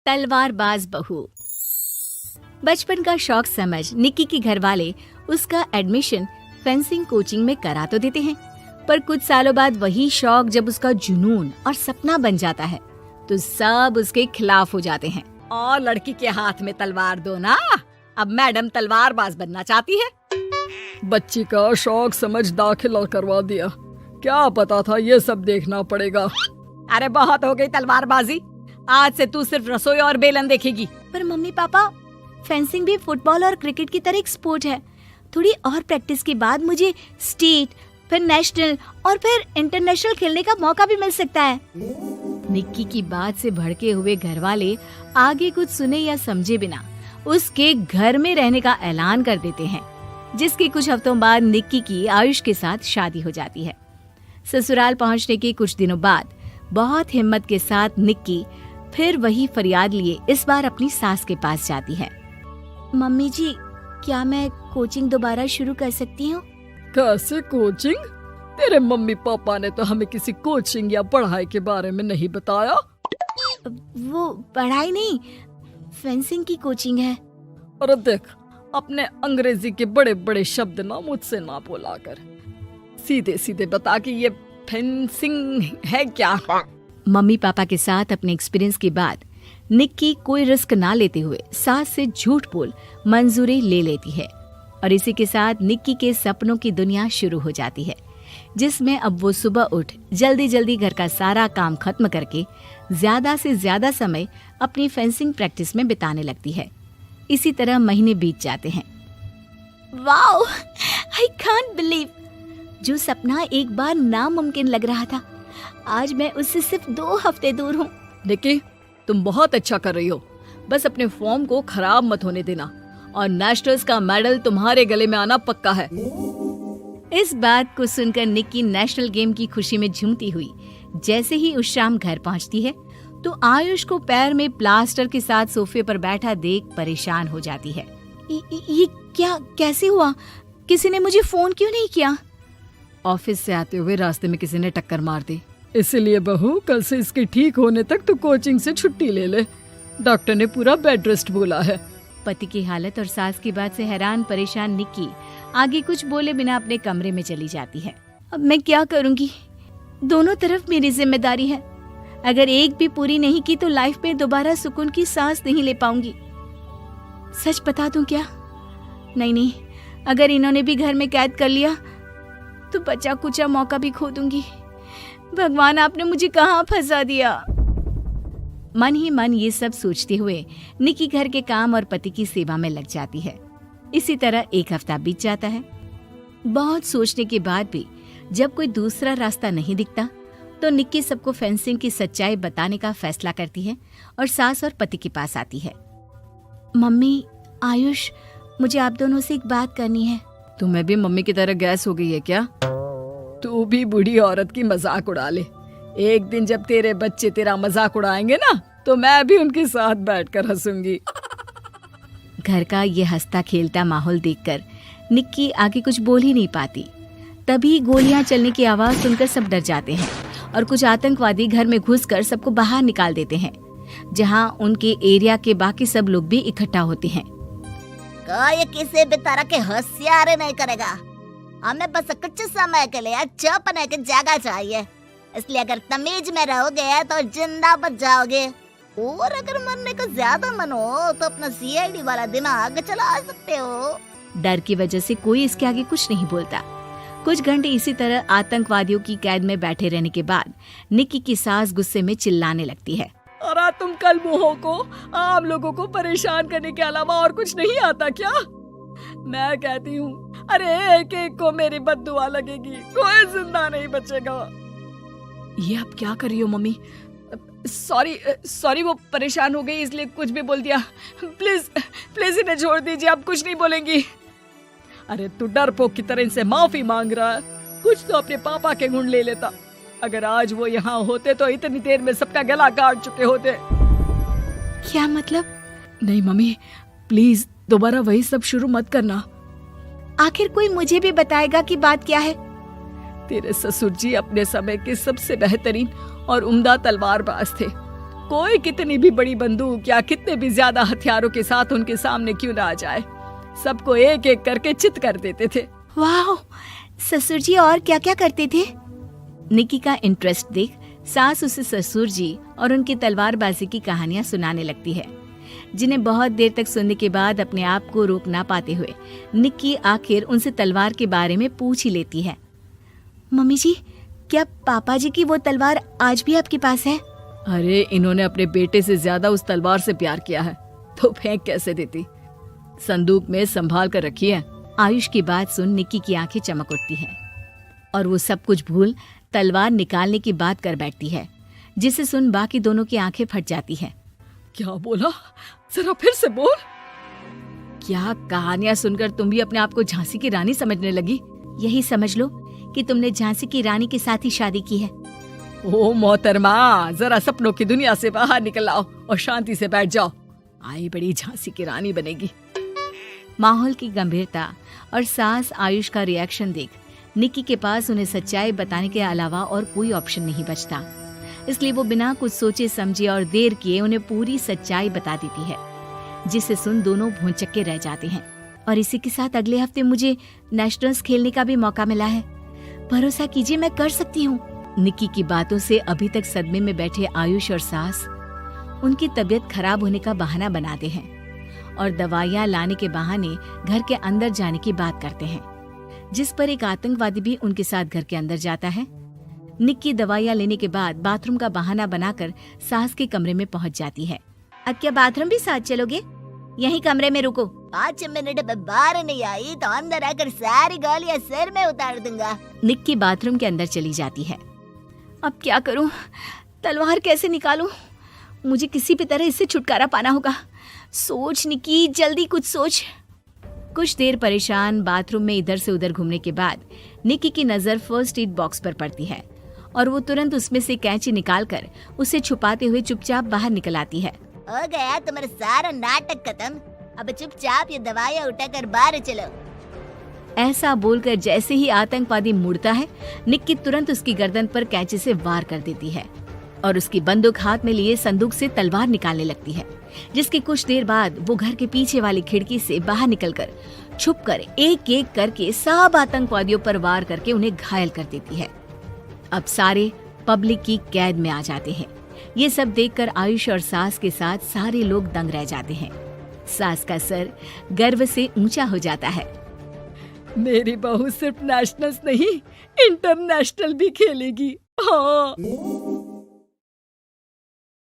तलवारबाज बहू। बचपन का शौक समझ निक्की के घर वाले उसका एडमिशन फेंसिंग कोचिंग में करा तो देते हैं, पर कुछ सालों बाद वही शौक जब उसका जुनून और सपना बन जाता है तो सब उसके खिलाफ हो जाते हैं। और लड़की के हाथ में तलवार दो ना, अब मैडम तलवारबाज बनना चाहती है। बच्ची का शौक समझ दाखिला करवा दिया, क्या पता था ये सब देखना पड़ेगा। अरे बहुत हो गई तलवारबाजी, आज से तू सिर्फ रसोई और बेलन देखेगी। पर मम्मी पापा, फेंसिंग भी फुटबॉल और क्रिकेट की तरह एक स्पोर्ट है। थोड़ी और प्रैक्टिस के बाद मुझे स्टेट, फिर नेशनल और फिर इंटरनेशनल खेलने का मौका भी मिल सकता है। निक्की की बात से भड़के हुए घर वाले आगे कुछ सुने या समझे बिना उसके घर में रहने का ऐलान कर देते हैं, जिसके कुछ हफ्तों बाद निक्की की आयुष के साथ शादी हो जाती है। ससुराल पहुंचने के कुछ दिनों बाद बहुत हिम्मत के साथ निक्की फिर वही फरियाद लिए इस बार अपनी सास के पास जाती है। मम्मी जी, क्या मैं कोचिंग दोबारा शुरू कर सकती हूँ? कैसे कोचिंग? तेरे मम्मी पापा ने तो हमें किसी कोचिंग या पढ़ाई के बारे में नहीं बताया। वो पढ़ाई नहीं, फेंसिंग की कोचिंग है। और देख, अपने अंग्रेजी के बड़े बड़े शब्द ना मुझसे ना बोला कर, सीधे सीधे बता कि ये फेंसिंग है क्या। मम्मी पापा के साथ अपने एक्सपीरियंस के बाद निक्की कोई रिस्क ना लेते हुए सास से झूठ बोल मंजूरी ले लेती है, और इसी के साथ निक्की के सपनों की दुनिया शुरू हो जाती है, जिसमें अब वो सुबह उठ जल्दी जल्दी घर का सारा काम खत्म करके ज्यादा से ज्यादा समय अपनी फेंसिंग प्रैक्टिस में बिताने लगती है। इसी तरह महीने बीत जाते हैं। वाओ, आई कांट बिलीव, जो सपना एक बार नामुमकिन लग रहा था, आज मैं उससे सिर्फ 2 हफ्ते दूर हूँ। निक्की, तुम बहुत अच्छा कर रही हो, बस अपने फॉर्म को खराब मत होने देना, और नेशनल्स का मेडल तुम्हारे गले में आना पक्का है। इस बात को सुनकर निक्की नेशनल गेम की खुशी में झूमती हुई जैसे ही उस शाम घर पहुंचती है तो आयुष को पैर में प्लास्टर के साथ सोफे पर बैठा देख परेशान हो जाती है। ये क्या, कैसे हुआ? किसी ने मुझे फोन क्यों नहीं किया? ऑफिस से आते हुए रास्ते में किसी ने टक्कर मार दी, इसलिए बहू कल से इसके ठीक होने तक तो कोचिंग से छुट्टी ले ले, डॉक्टर ने पूरा बेड रेस्ट बोला है। पति की हालत और सास की बात से हैरान परेशान निक्की आगे कुछ बोले बिना अपने कमरे में चली जाती है। अब मैं क्या करूंगी? दोनों तरफ मेरी जिम्मेदारी है, अगर एक भी पूरी नहीं की तो लाइफ में दोबारा सुकून की सांस नहीं ले पाऊंगी। सच बता दूं क्या? नहीं, अगर इन्होंने भी घर में कैद कर लिया तो बचा कुचा मौका भी खो दूंगी। भगवान, आपने मुझे कहाँ फंसा दिया। मन ही मन ये सब सोचते हुए निक्की घर के काम और पति की सेवा में लग जाती है। इसी तरह 1 हफ्ता बीत जाता है। बहुत सोचने के बाद भी जब कोई दूसरा रास्ता नहीं दिखता तो निक्की सबको फेंसिंग की सच्चाई बताने का फैसला करती है और सास और पति के पास आती है। मम्मी, आयुष, मुझे आप दोनों से एक बात करनी है। तुम्हें भी मम्मी की तरह गैस हो गई है क्या? तू भी बूढ़ी औरत की मजाक उड़ा ले। एक दिन जब तेरे बच्चे तेरा मजाक उड़ाएंगे ना तो मैं भी उनके साथ बैठकर हंसूंगी। घर का ये हंसता खेलता माहौल देखकर निक्की आगे कुछ बोल ही नहीं पाती। तभी गोलियां चलने की आवाज सुनकर सब डर जाते हैं और कुछ आतंकवादी घर में घुसकर सबको बाहर निकाल देते हैं, जहां उनके एरिया के बाकी सब लोग भी इकट्ठा होते हैं। कोई किसी भी तरह के होशियारी नहीं करेगा, हमें बस कुछ समय के लिए चुप रहने की जगह चाहिए, इसलिए अगर तमीज में रहोगे तो जिंदा बच जाओगे, और अगर मरने का ज्यादा मन हो तो अपना सीआईडी वाला दिमाग चला सकते हो। डर की वजह से कोई इसके आगे कुछ नहीं बोलता। कुछ घंटे इसी तरह आतंकवादियों की कैद में बैठे रहने के बाद निक्की की सास गुस्से में चिल्लाने लगती है। अरे तुम कल मुँहों को आम लोगों को परेशान करने के अलावा और कुछ नहीं आता क्या? मैं कहती हूँ, अरे एक एक को मेरी बद्दुआ लगेगी, कोई जिंदा नहीं बचेगा। ये अब क्या कर रही हो मम्मी? सॉरी, वो परेशान हो गई इसलिए कुछ भी बोल दिया। प्लीज इन्हें छोड़ दीजिए, अब कुछ नहीं बोलेंगी। अरे तू डरपोक की तरह इनसे माफी मांग रहा है, कुछ तो अपने पापा के गुण ले लेता। अगर आज वो यहाँ होते तो इतनी देर में सबका गला काट चुके होते। क्या मतलब? नहीं मम्मी, प्लीज दोबारा वही सब शुरू मत करना। आखिर कोई मुझे भी बताएगा कि बात क्या है। तेरे ससुर जी अपने समय के सबसे बेहतरीन और उम्दा तलवारबाज थे। कोई कितनी भी बड़ी बंदूक या कितने भी ज्यादा हथियारों के साथ उनके सामने क्यों ना आ जाए, सबको एक एक करके चित कर देते थे। वाह, ससुर जी और क्या क्या करते थे? निक्की का इंटरेस्ट देख सास उसे ससुर जी और उनकी तलवारबाजी की कहानियां सुनाने लगती है, जिन्हें बहुत देर तक सुनने के बाद अपने आप को रोक ना पाते हुए निक्की आखिर उनसे तलवार के बारे में पूछ ही लेती है। मम्मी जी, क्या पापा जी की वो तलवार आज भी आपके पास है? अरे इन्होंने अपने बेटे से ज्यादा उस तलवार से प्यार किया है तो फेंक कैसे देती, संदूक में संभाल कर रखी है। आयुष की बात सुन निक्की की आंखें चमक उठती हैं और वो सब कुछ भूल तलवार निकालने की बात कर बैठती है, जिसे सुन बाकी दोनों की आंखें फट जाती हैं। क्या बोला, जरा फिर से बोल। क्या कहानियां सुनकर तुम भी अपने आप को झांसी की रानी समझने लगी? यही समझ लो कि तुमने झांसी की रानी के साथ ही शादी की है। ओ मोहतरमा, जरा सपनों की दुनिया से बाहर निकल आओ और शांति से बैठ जाओ, आई बड़ी झांसी की रानी बनेगी। माहौल की गंभीरता और सास आयुष का रिएक्शन देख निक्की के पास उन्हें सच्चाई बताने के अलावा और कोई ऑप्शन नहीं बचता, इसलिए वो बिना कुछ सोचे समझे और देर किए उन्हें पूरी सच्चाई बता देती है, जिसे सुन दोनों भौंचक्के रह जाते हैं। और इसी के साथ अगले हफ्ते मुझे नेशनल्स खेलने का भी मौका मिला है, भरोसा कीजिए मैं कर सकती हूँ। निक्की की बातों से अभी तक सदमे में बैठे आयुष और सास उनकी तबीयत खराब होने का बहाना बनाते हैं और दवाइयाँ लाने के बहाने घर के अंदर जाने की बात करते हैं, जिस पर एक आतंकवादी भी उनके साथ घर के अंदर जाता है। निक्की दवाइयाँ लेने के बाद बाथरूम का बहाना बनाकर सास के कमरे में पहुंच जाती है। अब क्या बाथरूम भी साथ चलोगे? यहीं कमरे में रुको। 5 मिनट में बाहर नहीं आई तो अंदर आकर सारी गालियां सिर में उतार दूंगा। निक्की बाथरूम के अंदर चली जाती है। अब क्या करूं? तलवार कैसे निकालूं? मुझे किसी भी तरह इससे छुटकारा पाना होगा। सोच निक्की, जल्दी कुछ सोच। कुछ देर परेशान बाथरूम में इधर से उधर घूमने के बाद निक्की की नजर फर्स्ट एड बॉक्स पर पड़ती है और वो तुरंत उसमें से कैंची निकालकर उसे छुपाते हुए चुपचाप बाहर निकल आती है। हो गया तुम्हारा सारा नाटक खत्म, अब चुपचाप ये दवाइयाँ उठाकर बाहर चलो। ऐसा बोलकर जैसे ही आतंकवादी मुड़ता है, निक्की तुरंत उसकी गर्दन पर कैंची से वार कर देती है और उसकी बंदूक हाथ में लिए संदूक से तलवार निकालने लगती है, जिसकी कुछ देर बाद वो घर के पीछे वाली खिड़की से बाहर निकलकर छुपकर एक एक करके सब आतंकवादियों पर वार करके उन्हें घायल कर देती है। अब सारे पब्लिक की कैद में आ जाते हैं। ये सब देखकर आयुष और सास के साथ सारे लोग दंग रह जाते हैं। सास का सर गर्व से ऊंचा हो जाता है। मेरी बहू सिर्फ नेशनल्स नहीं, इंटरनेशनल भी खेलेगी। हाँ।